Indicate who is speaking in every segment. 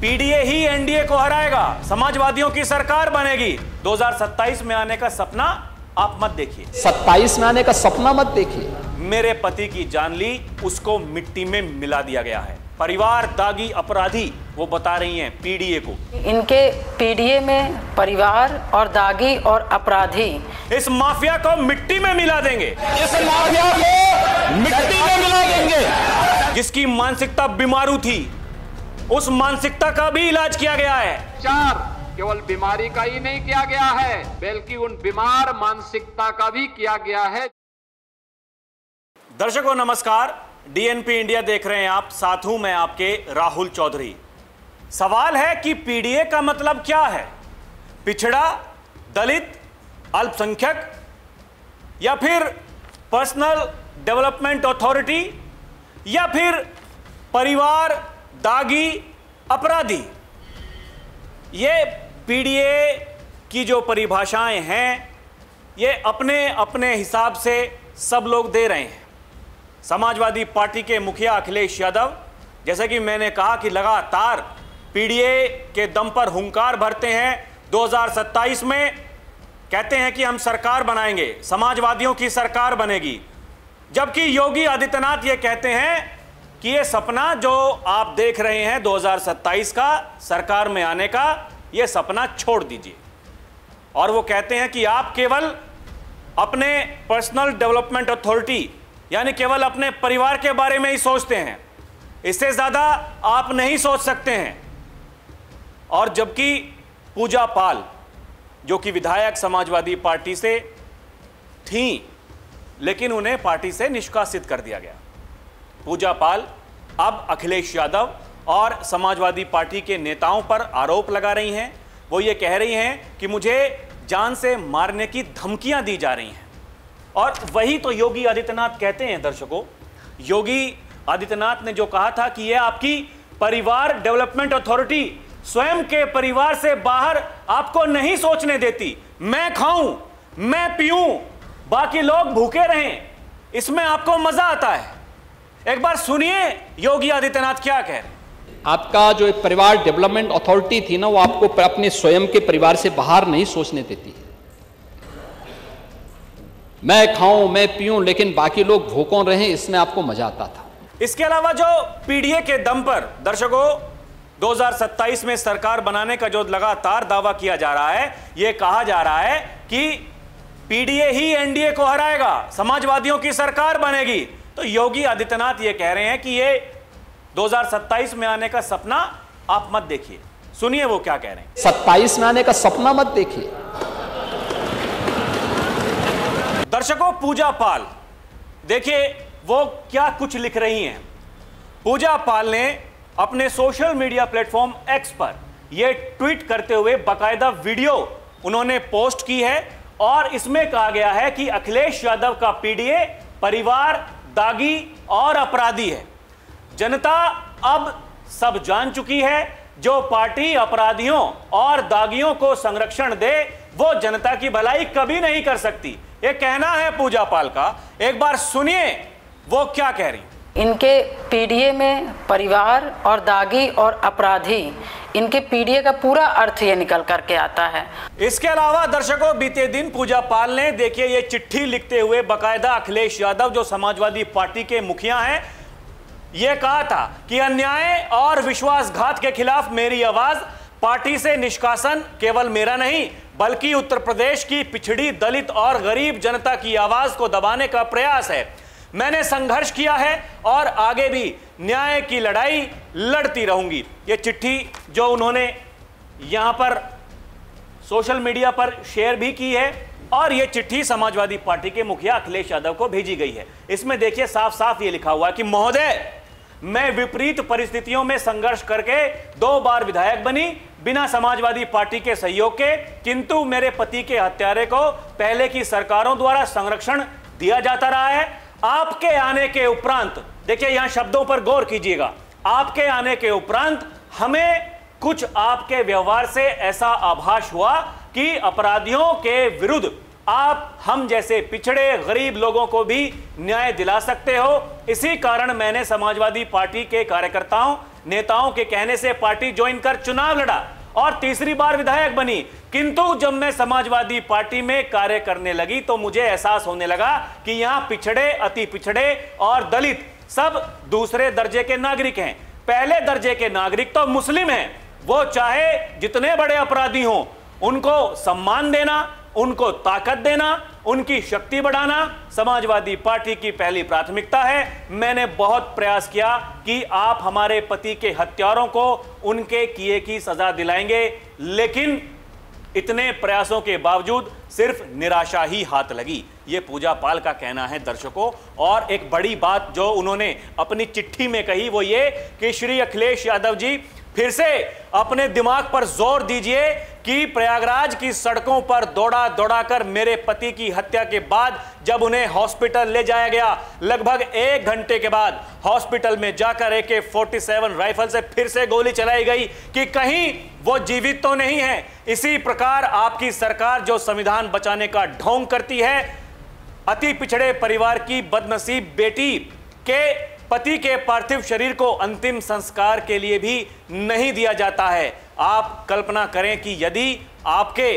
Speaker 1: PDA ही NDA को हराएगा, समाजवादियों की सरकार बनेगी। 2027 में आने का सपना आप मत देखिए।
Speaker 2: 27 में आने का सपना मत देखिए।
Speaker 1: मेरे पति की जान ली, उसको मिट्टी में मिला दिया गया है। परिवार दागी अपराधी, वो बता रही हैं पीडीए को।
Speaker 3: इनके पीडीए में परिवार और दागी और अपराधी,
Speaker 1: इस माफिया को मिट्टी में मिला देंगे।
Speaker 2: इस माफिया को मिट्टी में मिला देंगे।
Speaker 1: जिसकी मानसिकता बीमारू थी, उस मानसिकता का भी इलाज किया गया है।
Speaker 4: केवल बीमारी का ही नहीं किया गया है, बल्कि उन बीमार मानसिकता का भी किया गया है।
Speaker 1: दर्शकों नमस्कार, डीएनपी इंडिया देख रहे हैं आप, साथ हूं मैं आपके राहुल चौधरी। सवाल है कि पीडीए का मतलब क्या है? पिछड़ा, दलित, अल्पसंख्यक या फिर पर्सनल डेवलपमेंट अथॉरिटी या फिर परिवार दागी अपराधी? ये पीडीए की जो परिभाषाएं हैं ये अपने अपने हिसाब से सब लोग दे रहे हैं। समाजवादी पार्टी के मुखिया अखिलेश यादव, जैसे कि मैंने कहा कि लगातार पीडीए के दम पर हुंकार भरते हैं। 2027 में कहते हैं कि हम सरकार बनाएंगे, समाजवादियों की सरकार बनेगी, जबकि योगी आदित्यनाथ ये कहते हैं कि ये सपना जो आप देख रहे हैं 2027 का सरकार में आने का, ये सपना छोड़ दीजिए। और वो कहते हैं कि आप केवल अपने पर्सनल डेवलपमेंट अथॉरिटी यानी केवल अपने परिवार के बारे में ही सोचते हैं, इससे ज़्यादा आप नहीं सोच सकते हैं। और जबकि पूजा पाल जो कि विधायक समाजवादी पार्टी से थीं, लेकिन उन्हें पार्टी से निष्कासित कर दिया गया। पूजा पाल अब अखिलेश यादव और समाजवादी पार्टी के नेताओं पर आरोप लगा रही हैं। वो ये कह रही हैं कि मुझे जान से मारने की धमकियां दी जा रही हैं। और वही तो योगी आदित्यनाथ कहते हैं। दर्शकों, योगी आदित्यनाथ ने जो कहा था कि यह आपकी परिवार डेवलपमेंट अथॉरिटी स्वयं के परिवार से बाहर आपको नहीं सोचने देती। मैं खाऊं, मैं पीऊं, बाकी लोग भूखे रहें, इसमें आपको मजा आता है। एक बार सुनिए योगी आदित्यनाथ क्या कह रहे हैं।
Speaker 2: आपका जो एक परिवार डेवलपमेंट अथॉरिटी थी ना, वो आपको अपने स्वयं के परिवार से बाहर नहीं सोचने देती है। मैं खाऊं, मैं पीऊं, लेकिन बाकी लोग भूखों रहें, इसमें आपको मजा आता था।
Speaker 1: इसके अलावा जो पीडीए के दम पर दर्शकों 2027 में सरकार बनाने का जो लगातार दावा किया जा रहा है, यह कहा जा रहा है कि पीडीए ही एनडीए को हराएगा, समाजवादियों की सरकार बनेगी। तो योगी आदित्यनाथ ये कह रहे हैं कि ये 2027 में आने का सपना आप मत देखिए। सुनिए वो क्या कह रहे हैं।
Speaker 2: 27 में आने का सपना मत देखिए।
Speaker 1: दर्शकों, पूजा पाल देखिए वो क्या कुछ लिख रही हैं। पूजा पाल ने अपने सोशल मीडिया प्लेटफॉर्म एक्स पर यह ट्वीट करते हुए बाकायदा वीडियो उन्होंने पोस्ट की है और इसमें कहा गया है कि अखिलेश यादव का पीडीए परिवार दागी और अपराधी है। जनता अब सब जान चुकी है, जो पार्टी अपराधियों और दागियों को संरक्षण दे वो जनता की भलाई कभी नहीं कर सकती। ये कहना है पूजा पाल का। एक बार सुनिए वो क्या कह रही।
Speaker 3: इनके पीडीए में परिवार और दागी और अपराधी, इनके पीडीए का पूरा अर्थ ये निकल करके आता है।
Speaker 1: इसके अलावा दर्शकों, बीते दिन पूजा पाल ने देखिए ये चिट्ठी लिखते हुए बाकायदा अखिलेश यादव जो समाजवादी पार्टी के मुखिया हैं, ये कहा था कि अन्याय और विश्वासघात के खिलाफ मेरी आवाज, पार्टी से निष्कासन केवल मेरा नहीं बल्कि उत्तर प्रदेश की पिछड़ी, दलित और गरीब जनता की आवाज को दबाने का प्रयास है। मैंने संघर्ष किया है और आगे भी न्याय की लड़ाई लड़ती रहूंगी। ये चिट्ठी जो उन्होंने यहां पर सोशल मीडिया पर शेयर भी की है और ये चिट्ठी समाजवादी पार्टी के मुखिया अखिलेश यादव को भेजी गई है। इसमें देखिए साफ साफ ये लिखा हुआ है कि महोदय, मैं विपरीत परिस्थितियों में संघर्ष करके 2 बार विधायक बनी बिना समाजवादी पार्टी के सहयोग के, किंतु मेरे पति के हत्यारे को पहले की सरकारों द्वारा संरक्षण दिया जाता रहा है। आपके आने के उपरांत, देखिए यहां शब्दों पर गौर कीजिएगा, आपके आने के उपरांत हमें कुछ आपके व्यवहार से ऐसा आभास हुआ कि अपराधियों के विरुद्ध आप हम जैसे पिछड़े गरीब लोगों को भी न्याय दिला सकते हो। इसी कारण मैंने समाजवादी पार्टी के कार्यकर्ताओं नेताओं के कहने से पार्टी ज्वाइन कर चुनाव लड़ा और तीसरी बार विधायक बनी। किंतु जब मैं समाजवादी पार्टी में कार्य करने लगी तो मुझे एहसास होने लगा कि यहां पिछड़े, अति पिछड़े और दलित सब दूसरे दर्जे के नागरिक हैं। पहले दर्जे के नागरिक तो मुस्लिम हैं। वो चाहे जितने बड़े अपराधी हों, उनको सम्मान देना, उनको ताकत देना, उनकी शक्ति बढ़ाना समाजवादी पार्टी की पहली प्राथमिकता है। मैंने बहुत प्रयास किया कि आप हमारे पति के हत्यारों को उनके किए की सजा दिलाएंगे, लेकिन इतने प्रयासों के बावजूद सिर्फ निराशा ही हाथ लगी। ये पूजा पाल का कहना है दर्शकों। और एक बड़ी बात जो उन्होंने अपनी चिट्ठी में कही वो ये कि श्री अखिलेश यादव जी फिर से अपने दिमाग पर जोर दीजिए कि प्रयागराज की सड़कों पर दौड़ा दौड़ा कर मेरे पति की हत्या के बाद जब उन्हें हॉस्पिटल ले जाया गया, लगभग 1 घंटे के बाद हॉस्पिटल में जाकर AK-47 राइफल से फिर से गोली चलाई गई कि कहीं वो जीवित तो नहीं है। इसी प्रकार आपकी सरकार जो संविधान बचाने का ढोंग करती है, अति पिछड़े परिवार की बदनसीब बेटी के पति के पार्थिव शरीर को अंतिम संस्कार के लिए भी नहीं दिया जाता है। आप कल्पना करें कि यदि आपके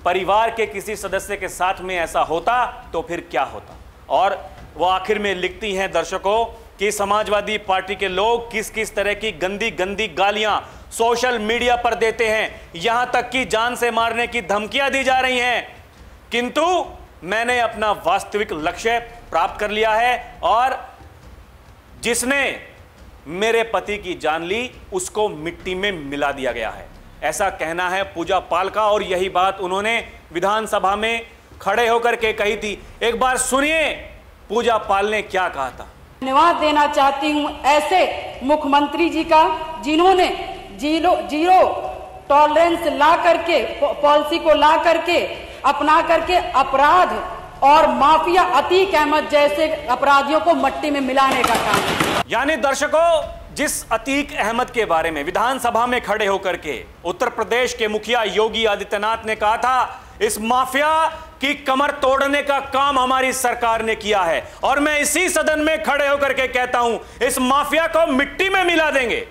Speaker 1: परिवार के किसी सदस्य के साथ में ऐसा होता तो फिर क्या होता। और वो आखिर में लिखती हैं दर्शकों कि समाजवादी पार्टी के लोग किस किस तरह की गंदी गंदी गालियां सोशल मीडिया पर देते हैं, यहां तक कि जान से मारने की धमकियां दी जा रही हैं। किंतु मैंने अपना वास्तविक लक्ष्य प्राप्त कर लिया है और जिसने मेरे पति की जान ली उसको मिट्टी में मिला दिया गया है, ऐसा कहना है पूजा पाल का। और यही बात उन्होंने विधानसभा में खड़े होकर के कही थी। एक बार सुनिए पूजा पाल ने क्या कहा था।
Speaker 5: धन्यवाद देना चाहती हूं ऐसे मुख्यमंत्री जी का जिन्होंने जीरो टॉलरेंस ला करके पॉलिसी को ला करके अपना करके अपराध और माफिया अतीक अहमद जैसे अपराधियों को मट्टी में मिलाने का काम।
Speaker 1: यानी दर्शकों, जिस अतीक अहमद के बारे में विधानसभा में खड़े होकर के उत्तर प्रदेश के मुखिया योगी आदित्यनाथ ने कहा था, इस माफिया की कमर तोड़ने का काम हमारी सरकार ने किया है और मैं इसी सदन में खड़े होकर के कहता हूं इस माफिया को मिट्टी में मिला देंगे।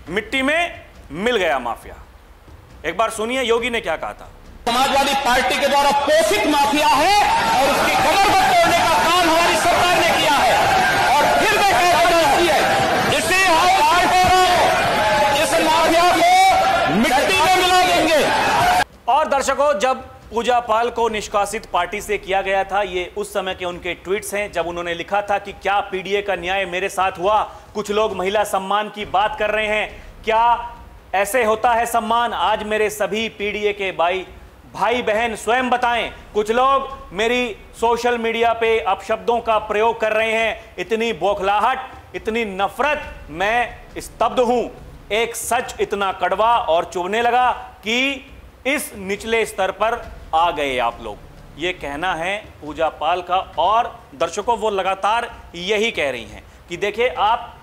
Speaker 1: मिट्टी में मिल गया माफिया। एक बार सुनिए योगी ने क्या कहा था।
Speaker 6: समाजवादी पार्टी के द्वारा पोषित माफिया है और उसकी कमर को तोड़ने का काम हमारी सरकार ने किया है। और फिर मैं कहता हूं इसी इस माफिया को मिट्टी में मिला देंगे।
Speaker 1: और दर्शकों, जब पूजा पाल को निष्कासित पार्टी से किया गया था, ये उस समय के उनके ट्वीट्स हैं जब उन्होंने लिखा था कि क्या पीडीए का न्याय मेरे साथ हुआ। कुछ लोग महिला सम्मान की बात कर रहे हैं, क्या ऐसे होता है सम्मान। आज मेरे सभी पीडीए के भाई बहन स्वयं बताएं। कुछ लोग मेरी सोशल मीडिया पे अपशब्दों का प्रयोग कर रहे हैं। इतनी बौखलाहट, इतनी नफरत, मैं स्तब्ध हूं। एक सच इतना कड़वा और चुभने लगा कि इस निचले स्तर पर आ गए आप लोग। ये कहना है पूजा पाल का। और दर्शकों, वो लगातार यही कह रही हैं कि देखिए, आप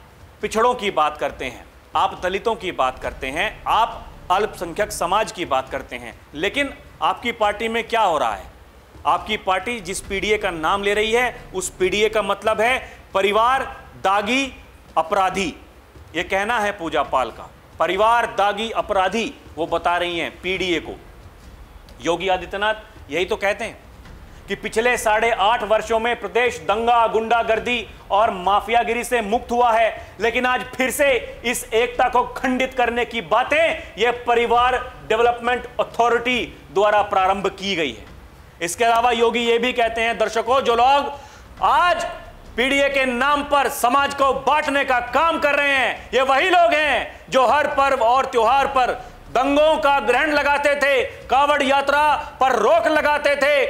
Speaker 1: पिछड़ों की बात करते हैं, आप दलितों की बात करते हैं, आप अल्पसंख्यक समाज की बात करते हैं, लेकिन आपकी पार्टी में क्या हो रहा है। आपकी पार्टी जिस पीडीए का नाम ले रही है उस पीडीए का मतलब है परिवार दागी अपराधी। यह कहना है पूजा पाल का, परिवार दागी अपराधी वो बता रही हैं पीडीए को। योगी आदित्यनाथ यही तो कहते हैं कि पिछले 8.5 वर्षों में प्रदेश दंगा, गुंडागर्दी और माफियागिरी से मुक्त हुआ है, लेकिन आज फिर से इस एकता को खंडित करने की बातें यह परिवार डेवलपमेंट अथॉरिटी द्वारा प्रारंभ की गई है। इसके अलावा योगी यह भी कहते हैं दर्शकों, जो लोग आज पीडीए के नाम पर समाज को बांटने का काम कर रहे हैं, ये वही लोग हैं जो हर पर्व और त्योहार पर दंगों का ग्रहण लगाते थे, कावड़ यात्रा पर रोक लगाते थे,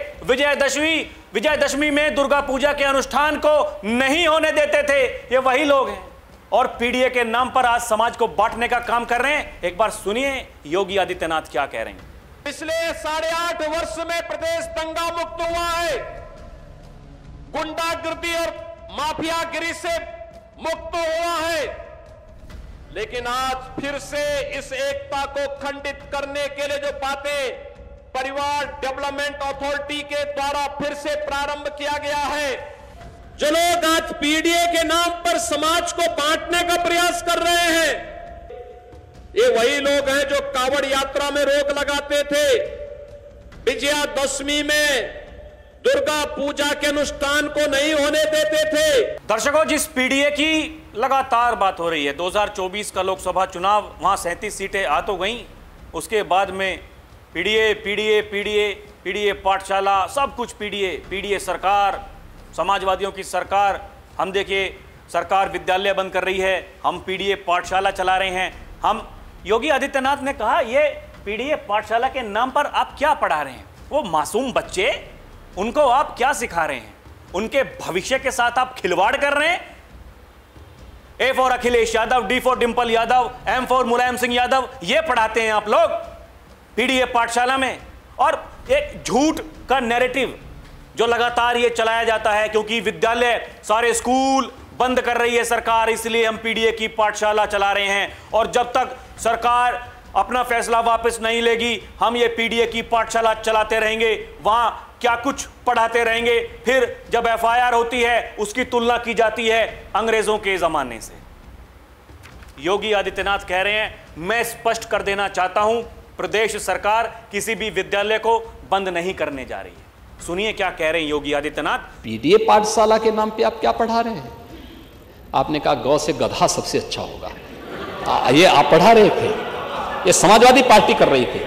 Speaker 1: विजयदशमी में दुर्गा पूजा के अनुष्ठान को नहीं होने देते थे। ये वही लोग हैं और पीडीए के नाम पर आज समाज को बांटने का काम कर रहे हैं। एक बार सुनिए योगी आदित्यनाथ क्या कह रहे हैं।
Speaker 6: पिछले 8.5 वर्ष में प्रदेश दंगा मुक्त हुआ है, गुंडागर्दी और माफियागिरी से मुक्त हुआ है, लेकिन आज फिर से इस एकता को खंडित करने के लिए जो बातें परिवार डेवलपमेंट अथॉरिटी के द्वारा फिर से प्रारंभ किया गया है। जो लोग आज पीडीए के नाम पर समाज को बांटने का प्रयास कर रहे हैं, ये वही लोग हैं जो कांवड़ यात्रा में रोक लगाते थे, विजयादशमी में दुर्गा पूजा के अनुष्ठान को नहीं होने देते थे।
Speaker 1: दर्शकों, जिस पीडीए की लगातार बात हो रही है, 2024 का लोकसभा चुनाव, वहां 37 सीटें आ तो गईं, उसके बाद में पीडीए पीडीए पीडीए पीडीए पाठशाला, सब कुछ पीडीए पीडीए सरकार, समाजवादियों की सरकार। हम देखिए, सरकार विद्यालय बंद कर रही है, हम पीडीए पाठशाला चला रहे हैं। हम योगी आदित्यनाथ ने कहा, ये पीडीए पाठशाला के नाम पर आप क्या पढ़ा रहे हैं? वो मासूम बच्चे, उनको आप क्या सिखा रहे हैं? उनके भविष्य के साथ आप खिलवाड़ कर रहे हैं। A for Akhilesh Yadav, D for Dimple Yadav, M for Mulayam Singh Yadav, ये पढ़ाते हैं आप लोग पीडीए पाठशाला में। और एक झूठ का नैरेटिव जो लगातार ये चलाया जाता है, क्योंकि विद्यालय, सारे स्कूल बंद कर रही है सरकार, इसलिए हम पीडीए की पाठशाला चला रहे हैं। और जब तक सरकार अपना फैसला वापस नहीं लेगी, हम ये पीडीए की पाठशाला चलाते रहेंगे, वहां क्या कुछ पढ़ाते रहेंगे। फिर जब एफआईआर होती है, उसकी तुलना की जाती है अंग्रेजों के जमाने से। योगी आदित्यनाथ कह रहे हैं, मैं स्पष्ट कर देना चाहता हूं, प्रदेश सरकार किसी भी विद्यालय को बंद नहीं करने जा रही है। सुनिए क्या कह रहे हैं योगी आदित्यनाथ।
Speaker 2: पीडीए पाठशाला के नाम पे आप क्या पढ़ा रहे हैं? आपने कहा गौ से गधा सबसे अच्छा होगा, ये आप पढ़ा रहे थे, ये समाजवादी पार्टी कर रही थी,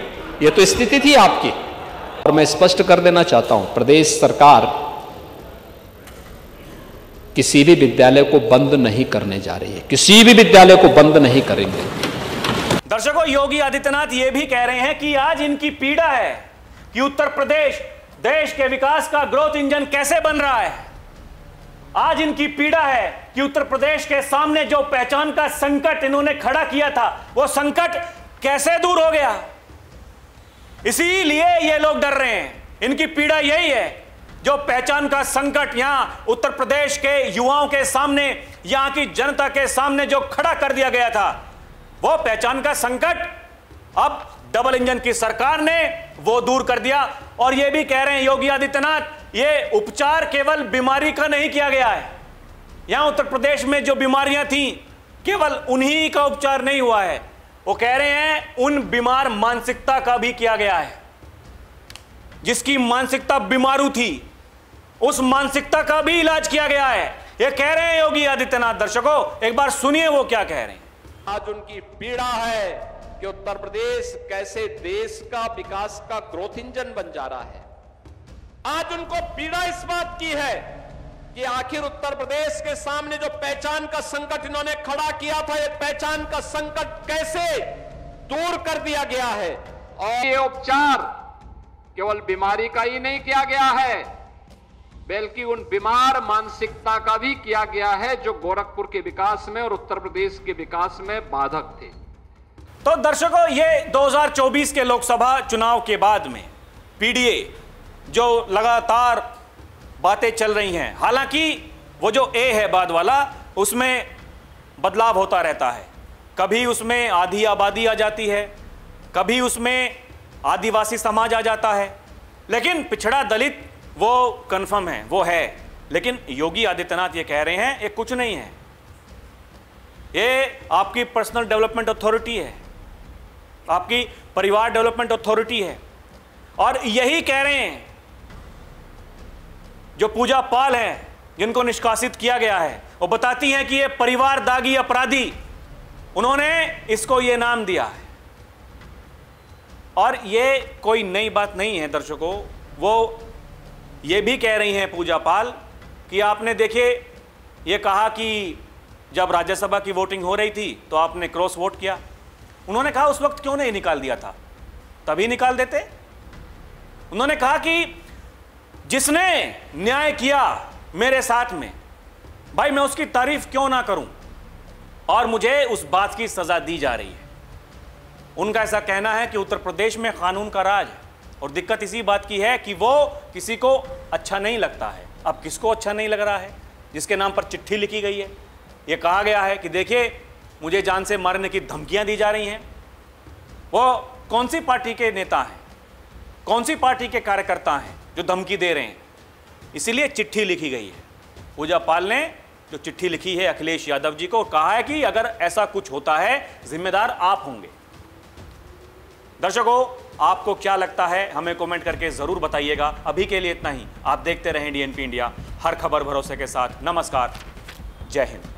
Speaker 2: ये तो स्थिति थी आपकी। और मैं स्पष्ट कर देना चाहता हूं, प्रदेश सरकार किसी भी विद्यालय को बंद नहीं करने जा रही है, किसी भी विद्यालय को बंद नहीं करेंगे।
Speaker 1: दर्शकों, योगी आदित्यनाथ ये भी कह रहे हैं कि आज इनकी पीड़ा है कि उत्तर प्रदेश देश के विकास का ग्रोथ इंजन कैसे बन रहा है। आज इनकी पीड़ा है कि उत्तर प्रदेश के सामने जो पहचान का संकट इन्होंने खड़ा किया था, वो संकट कैसे दूर हो गया। इसीलिए ये लोग डर रहे हैं। इनकी पीड़ा यही है, जो पहचान का संकट यहां उत्तर प्रदेश के युवाओं के सामने, यहां की जनता के सामने जो खड़ा कर दिया गया था, वो पहचान का संकट अब डबल इंजन की सरकार ने वो दूर कर दिया। और ये भी कह रहे हैं योगी आदित्यनाथ, ये उपचार केवल बीमारी का नहीं किया गया है। यहां उत्तर प्रदेश में जो बीमारियां थी, केवल उन्हीं का उपचार नहीं हुआ है, वो कह रहे हैं उन बीमार मानसिकता का भी किया गया है। जिसकी मानसिकता बीमारू थी, उस मानसिकता का भी इलाज किया गया है, ये कह रहे हैं योगी आदित्यनाथ। दर्शकों, एक बार सुनिए वो क्या कह रहे हैं।
Speaker 6: आज उनकी पीड़ा है कि उत्तर प्रदेश कैसे देश का विकास का ग्रोथ इंजन बन जा रहा है। आज उनको पीड़ा इस बात की है कि आखिर उत्तर प्रदेश के सामने जो पहचान का संकट इन्होंने खड़ा किया था, ये पहचान का संकट कैसे दूर कर दिया गया है।
Speaker 4: और ये उपचार केवल बीमारी का ही नहीं किया गया है, बल्कि उन बीमार मानसिकता का भी किया गया है जो गोरखपुर के विकास में और उत्तर प्रदेश के विकास में बाधक थे।
Speaker 1: तो दर्शकों, ये 2024 के लोकसभा चुनाव के बाद में पीडीए जो लगातार बातें चल रही हैं, हालांकि वो जो ए है बाद वाला, उसमें बदलाव होता रहता है। कभी उसमें आधी आबादी आ जाती है, कभी उसमें आदिवासी समाज आ जाता है, लेकिन पिछड़ा दलित वो कंफर्म है, वो है। लेकिन योगी आदित्यनाथ ये कह रहे हैं ये कुछ नहीं है, ये आपकी पर्सनल डेवलपमेंट अथॉरिटी है, आपकी परिवार डेवलपमेंट अथॉरिटी है। और यही कह रहे हैं जो पूजा पाल हैं, जिनको निष्कासित किया गया है, वो बताती हैं कि ये परिवार दागी अपराधी, उन्होंने इसको ये नाम दिया है। और ये कोई नई बात नहीं है दर्शकों, वो ये भी कह रही हैं पूजा पाल कि आपने देखिए, ये कहा कि जब राज्यसभा की वोटिंग हो रही थी तो आपने क्रॉस वोट किया। उन्होंने कहा उस वक्त क्यों नहीं निकाल दिया था, तभी निकाल देते। उन्होंने कहा कि जिसने न्याय किया मेरे साथ में, भाई मैं उसकी तारीफ क्यों ना करूं, और मुझे उस बात की सजा दी जा रही है। उनका ऐसा कहना है कि उत्तर प्रदेश में कानून का राज है, और दिक्कत इसी बात की है कि वो किसी को अच्छा नहीं लगता है। अब किसको अच्छा नहीं लग रहा है? जिसके नाम पर चिट्ठी लिखी गई है, ये कहा गया है कि देखिए मुझे जान से मारने की धमकियां दी जा रही हैं। वो कौन सी पार्टी के नेता हैं? कौन सी पार्टी के कार्यकर्ता हैं जो धमकी दे रहे हैं। इसीलिए चिट्ठी लिखी गई है। पूजा पाल ने जो चिट्ठी लिखी है अखिलेश यादव जी को, कहा है कि अगर ऐसा कुछ होता है जिम्मेदार आप होंगे। दर्शकों, आपको क्या लगता है हमें कमेंट करके जरूर बताइएगा। अभी के लिए इतना ही। आप देखते रहें DNP इंडिया, हर खबर भरोसे के साथ। नमस्कार, जय हिंद।